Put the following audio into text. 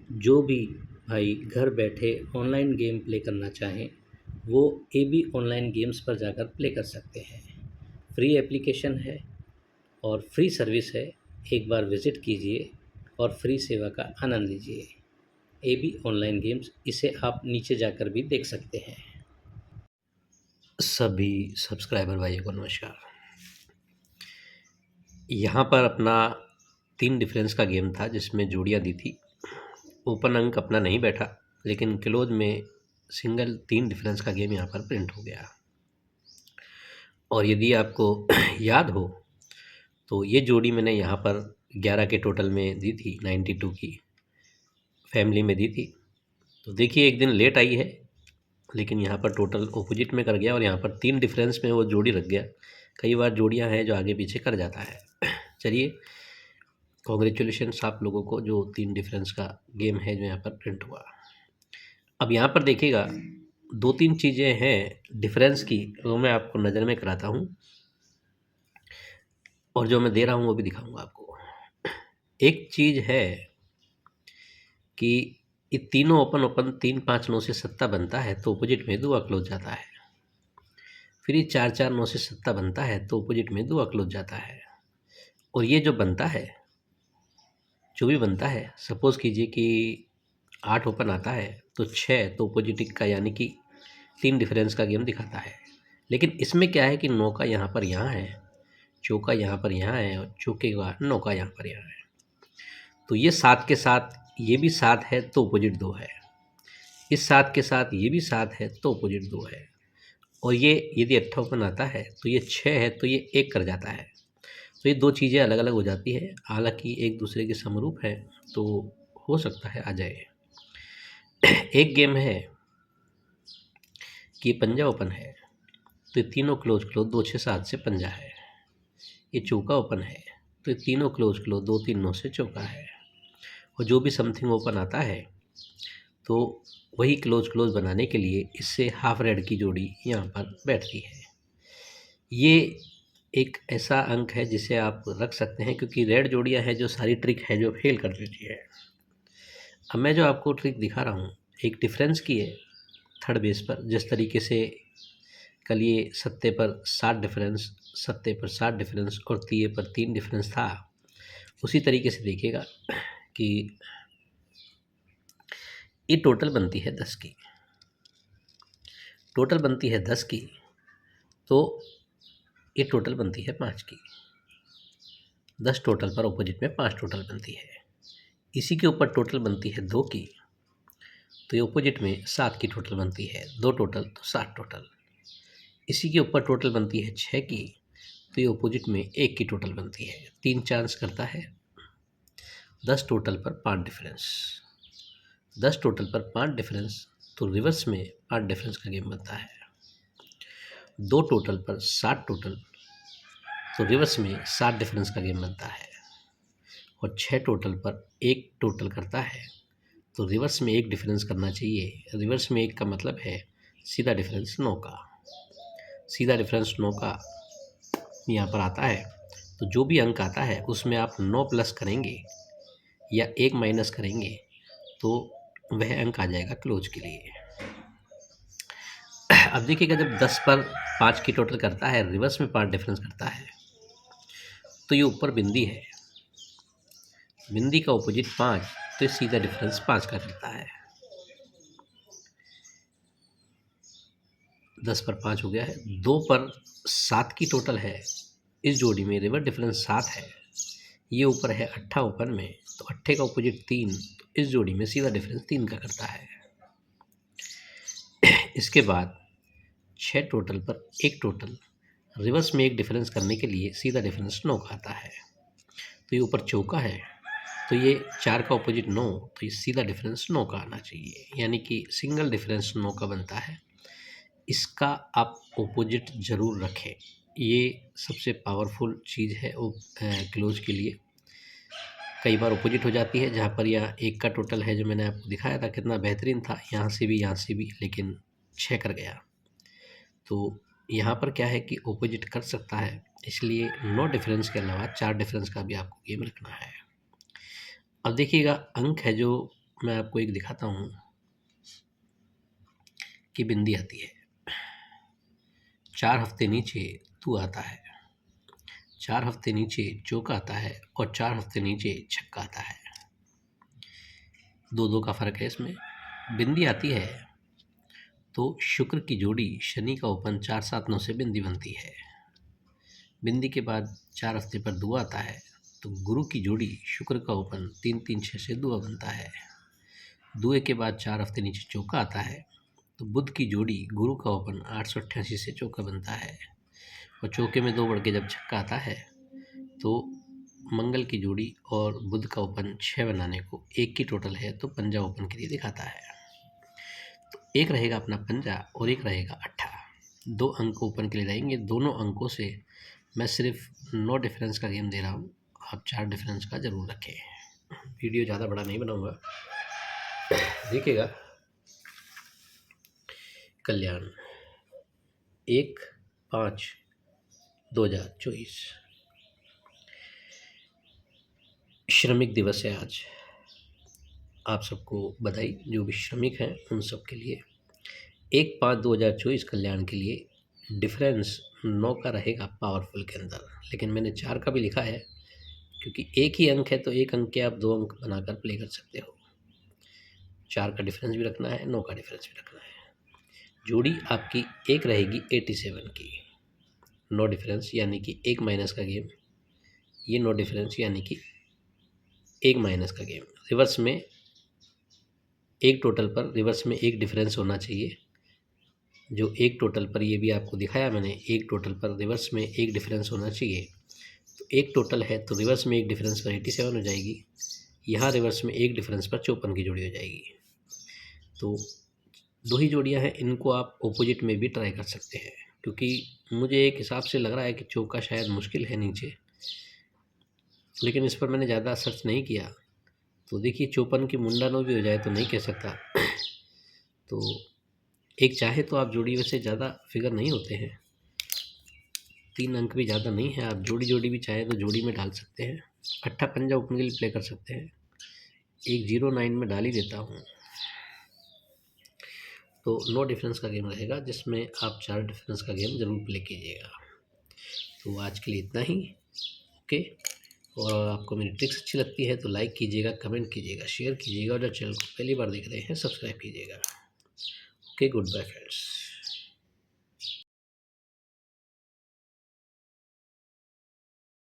जो भी भाई घर बैठे ऑनलाइन गेम प्ले करना चाहें वो एबी ऑनलाइन गेम्स पर जाकर प्ले कर सकते हैं। फ्री एप्लीकेशन है और फ्री सर्विस है। एक बार विज़िट कीजिए और फ्री सेवा का आनंद लीजिए। एबी ऑनलाइन गेम्स, इसे आप नीचे जाकर भी देख सकते हैं। सभी सब्सक्राइबर भाइयों को नमस्कार। यहाँ पर अपना 3 डिफरेंस का गेम था जिसमें जोड़ियाँ दी थी। ओपन अंक अपना नहीं बैठा, लेकिन क्लोज में सिंगल 3 डिफरेंस का गेम यहाँ पर प्रिंट हो गया। और यदि आपको याद हो तो ये जोड़ी मैंने यहाँ पर 11 के टोटल में दी थी, 92 की फैमिली में दी थी। तो देखिए एक दिन लेट आई है, लेकिन यहाँ पर टोटल ऑपोजिट में कर गया और यहाँ पर 3 डिफरेंस में वो जोड़ी रख गया। कई बार जोड़ियाँ हैं जो आगे पीछे कर जाता है। चलिए, कॉन्ग्रेचुलेशन्स आप लोगों को जो 3 डिफरेंस का गेम है जो यहाँ पर प्रिंट हुआ। अब यहाँ पर देखिएगा 2-3 चीज़ें हैं डिफरेंस की, वो मैं आपको नज़र में कराता हूँ और जो मैं दे रहा हूँ वो भी दिखाऊंगा आपको। एक चीज़ है कि ये तीनों ओपन ओपन 3 5 9 से सत्ता बनता है तो अपोजिट में दुआ क्लोज जाता है। फिर ये 4 4 9 से सत्ता बनता है तो अपोजिट में दुआ क्लोज जाता है। और ये जो बनता है, जो भी बनता है, सपोज कीजिए कि 8 ओपन आता है तो 6 तो अपोजिट का, यानी कि 3 डिफरेंस का गेम दिखाता है। लेकिन इसमें क्या है कि 9 का यहाँ पर यहाँ है, चौका यहाँ पर यहाँ है और चौके का 9 का यहाँ पर यहाँ है। तो ये 7 के साथ ये भी 7 है तो अपोजिट 2 है, इस 7 के साथ ये भी 7 है तो अपोजिट 2 है। और ये यदि 8 ओपन आता है तो ये 6 है तो ये 1 कर जाता है। तो ये 2 चीज़ें अलग अलग हो जाती है, हालांकि एक दूसरे के समरूप है तो हो सकता है आ जाए। एक गेम है कि पंजा ओपन है तो ये तीनों क्लोज क्लोज 2 6 7 से पंजा है। ये चौका ओपन है तो ये तीनों क्लोज क्लोज 2 3 9 से चौका है। और जो भी समथिंग ओपन आता है तो वही क्लोज क्लोज बनाने के लिए इससे हाफ रेड की जोड़ी यहाँ पर बैठती है। ये एक ऐसा अंक है जिसे आप रख सकते हैं, क्योंकि रेड जोड़ियाँ हैं जो सारी ट्रिक है जो फेल कर देती है। अब मैं जो आपको ट्रिक दिखा रहा हूँ एक डिफरेंस की है, थर्ड बेस पर। जिस तरीके से कल ये सत्ते पर 7 डिफरेंस, सत्ते पर 7 डिफरेंस और तिये पर 3 डिफरेंस था, उसी तरीके से देखिएगा कि ये टोटल बनती है 10 की। टोटल बनती है 10 की तो ये टोटल बनती है 5 की। 10 टोटल पर ऑपोजिट में 5 टोटल बनती है। इसी के ऊपर टोटल बनती है 2 की तो ये ऑपोजिट में 7 की टोटल बनती है। 2 टोटल तो 7 टोटल। इसी के ऊपर टोटल बनती है 6 की तो ये ऑपोजिट में 1 की टोटल बनती है। 3 चांस करता है। 10 टोटल पर 5 डिफरेंस, 10 टोटल पर 5 डिफरेंस तो रिवर्स में 5 डिफरेंस का गेम बनता है। 2 टोटल पर 7 टोटल तो रिवर्स में 7 डिफरेंस का गेम बनता है। और 6 टोटल पर 1 टोटल करता है तो रिवर्स में 1 डिफरेंस करना चाहिए। रिवर्स में 1 का मतलब है सीधा डिफरेंस 9 का। सीधा डिफरेंस 9 का यहाँ पर आता है तो जो भी अंक आता है उसमें आप 9 प्लस करेंगे या 1 माइनस करेंगे तो वह अंक आ जाएगा क्लोज के लिए। अब देखिएगा जब 10 पर 5 की टोटल करता है, रिवर्स में 5 डिफरेंस करता है तो ये ऊपर बिंदी है, बिंदी का ऑपोजिट 5 तो ये सीधा डिफरेंस 5 का करता है। 10 पर 5 हो गया है। 2 पर 7 की टोटल है, इस जोड़ी में रिवर्स डिफरेंस 7 है। ये ऊपर है 8 ओपन में तो 8 का ऑपोजिट 3 तो इस जोड़ी में सीधा डिफरेंस 3 का करता है। इसके बाद 6 टोटल पर 1 टोटल, रिवर्स में 1 डिफरेंस करने के लिए सीधा डिफरेंस 9 का आता है। तो ये ऊपर चौका है तो ये 4 का ऑपोजिट 9 तो ये सीधा डिफरेंस 9 का आना चाहिए, यानी कि सिंगल डिफरेंस 9 का बनता है। इसका आप ऑपोजिट ज़रूर रखें, ये सबसे पावरफुल चीज़ है क्लोज के लिए। कई बार ऑपोजिट हो जाती है, जहाँ पर यह 1 का टोटल है जो मैंने आपको दिखाया था कितना बेहतरीन था, यहाँ से भी, लेकिन 6 कर गया। तो यहाँ पर क्या है कि ऑपोजिट कर सकता है, इसलिए 9 डिफरेंस के अलावा 4 डिफरेंस का भी आपको गेम रखना है। अब देखिएगा अंक है जो मैं आपको एक दिखाता हूँ कि बिंदी आती है, 4 हफ्ते नीचे तू आता है, 4 हफ्ते नीचे चौका आता है और 4 हफ्ते नीचे छक्का आता है। दो दो का फर्क है इसमें। बिंदी आती है तो शुक्र की जोड़ी शनि का ओपन 4-7-9 से बिंदी बनती है। बिंदी के बाद 4 हफ्ते पर दुआ आता है तो गुरु की जोड़ी शुक्र का ओपन 3-3-6 से दुआ बनता है। दुए के बाद 4 हफ्ते नीचे चौका आता है तो बुध की जोड़ी गुरु का ओपन 888 से चौका बनता है। और चौके में 2 बढ़ के जब छक्का आता है तो मंगल की जोड़ी और बुध का ओपन 6 बनाने को एक की टोटल है तो पंजा ओपन के लिए दिखाता है। तो एक रहेगा अपना पंजा और एक रहेगा अट्ठा, 2 अंक ओपन के लिए रहेंगे। दोनों अंकों से मैं सिर्फ 9 डिफरेंस का गेम दे रहा हूँ, आप 4 डिफरेंस का ज़रूर रखें। वीडियो ज़्यादा बड़ा नहीं बनाऊँगा, देखिएगा। कल्याण 1/5/2024 श्रमिक दिवस है आज। आप सबको बधाई, जो भी श्रमिक हैं उन सब के लिए। 1/5/2024 कल्याण के लिए डिफरेंस 9 का रहेगा पावरफुल के अंदर, लेकिन मैंने 4 का भी लिखा है क्योंकि एक ही अंक है तो एक अंक के आप 2 अंक बनाकर प्ले कर सकते हो। 4 का डिफरेंस भी रखना है, 9 का डिफरेंस भी रखना है। जोड़ी आपकी एक रहेगी 87 की, 9 डिफरेंस यानी कि 1 माइनस का गेम। ये 9 डिफरेंस यानी कि 1 माइनस का गेम। रिवर्स में एक टोटल पर रिवर्स में एक डिफरेंस होना चाहिए। जो एक टोटल पर, ये भी आपको दिखाया मैंने, एक टोटल पर रिवर्स में एक डिफरेंस होना चाहिए। तो एक टोटल है तो रिवर्स में एक डिफरेंस पर 87 हो जाएगी। यहाँ रिवर्स में एक डिफरेंस पर 54 की जोड़ी हो जाएगी। तो 2 ही जोड़ियाँ हैं, इनको आप ऑपोजिट में भी ट्राई कर सकते हैं, क्योंकि मुझे एक हिसाब से लग रहा है कि चौका शायद मुश्किल है नीचे, लेकिन इस पर मैंने ज़्यादा सर्च नहीं किया। तो देखिए 54 की मुंडानो भी हो जाए तो नहीं कह सकता। तो एक चाहे तो आप जोड़ी, वैसे ज़्यादा फिगर नहीं होते हैं, 3 अंक भी ज़्यादा नहीं है। आप जोड़ी जोड़ी भी चाहे तो जोड़ी में डाल सकते हैं। अट्ठा पंजा ओपन के लिए प्ले कर सकते हैं। एक 09 में डाल ही देता हूँ। तो 9 डिफरेंस का गेम रहेगा जिसमें आप 4 डिफरेंस का गेम ज़रूर प्ले कीजिएगा। तो आज के लिए इतना ही। ओके, और आपको मेरी ट्रिक्स अच्छी लगती है तो लाइक कीजिएगा, कमेंट कीजिएगा, शेयर कीजिएगा, और जो चैनल को पहली बार देख रहे हैं सब्सक्राइब कीजिएगा। Okay, good bye friends.